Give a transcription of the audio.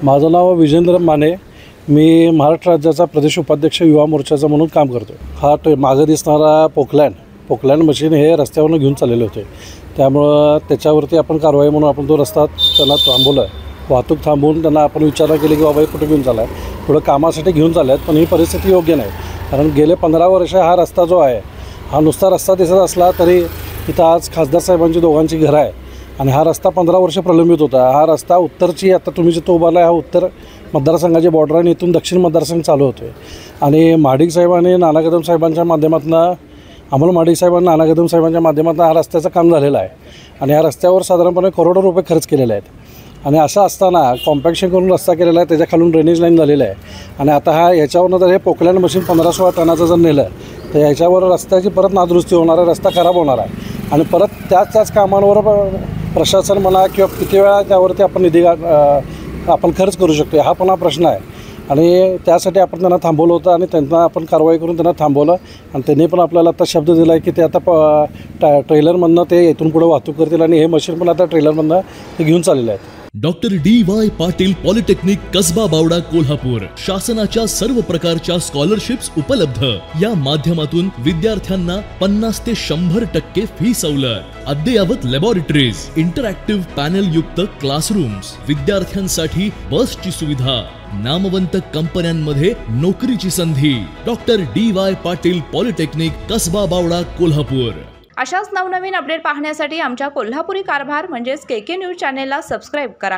माझं नाव विजेंद्र माने. मी महाराष्ट्र राज्याचा प्रदेश उपाध्यक्ष युवा मोर्चाचा म्हणून काम करतो. हा मागं दिसणारा पोकलँड मशीन हे रस्त्यावरून घेऊन चाललेले होते. त्यामुळं त्याच्यावरती आपण कारवाई म्हणून आपण तो रस्ता त्यांना थांबवला. वाहतूक थांबवून त्यांना आपण विचारणा केली की बाबा कुठे घेऊन चालला आहे. थोडं कामासाठी घेऊन चालले आहेत, पण ही परिस्थिती योग्य नाही. कारण गेले 15 वर्ष हा रस्ता जो आहे हा नुसता रस्ता दिसत असला तरी इथं आज खासदार साहेबांची दोघांची घरं आहे आणि हा रस्ता 15 वर्ष प्रलंबित होता. हा रस्ता उत्तरची, आता तुम्ही जिथं उभारला आहे हा उत्तर मतदारसंघाची बॉर्डर आणि इथून दक्षिण मतदारसंघ चालू होतो आहे. आणि महाडिक साहेबांनी नाना कदम साहेबांच्या माध्यमातून अमोल महाडिक साहेबांनी नाना कदम साहेबांच्या माध्यमातून हा रस्त्याचं काम झालेलं आहे आणि या रस्त्यावर साधारणपणे करोडो रुपये खर्च केलेले आहेत. आणि असं असताना कॉम्पॅक्शन करून रस्ता केलेला आहे, त्याच्या खालून ड्रेनेज लाईन झालेलं आहे. आणि आता याच्यावरनं जर हे पोकलँड मशीन 15-16 टनाचं जर नेलं तर याच्यावर रस्त्याची परत नादुरुस्ती होणार आहे, रस्ता खराब होणार आहे आणि परत त्याच कामांवर प्रशासन म्हणा किंवा किती वेळा त्यावरती आपण निधी आपण खर्च करू शकतो, हा पण हा प्रश्न आहे. आणि त्यासाठी आपण त्यांना थांबवलं होतं आणि त्यांना आपण कारवाई करून त्यांना थांबवलं आणि त्यांनी पण आपल्याला आता शब्द दिला आहे की ते आता ट्रेलरमधनं ते इथून पुढे वाहतूक करतील आणि हे मशीन पण आता ट्रेलरमधनं ते घेऊन चाललेले आहेत. Doctor D Y. Patil polytechnic Kasba Bawda Kolhapur. शासनाच्या सर्व प्रकारच्या स्कॉलरशिप्स उपलब्ध. या माध्यमातून विद्यार्थ्यांना 50 ते 100% फी सवलत. अद्ययावत लॅबोरेटरीज, इंटरॅक्टिव्ह पॅनल युक्त क्लासरूम्स, विद्यार्थ्यांसाठी बसची सुविधा, नामवंत कंपन्यांमध्ये नोकरीची संधी. Doctor D Y. Patil polytechnic Kasba Bawda Kolhapur. अशाच नवनवीन अपडेट पाहण्यासाठी आमच्या कोल्हापुरी कारभार म्हणजेच KK न्यूज चॅनेलला सबस्क्राईब करा.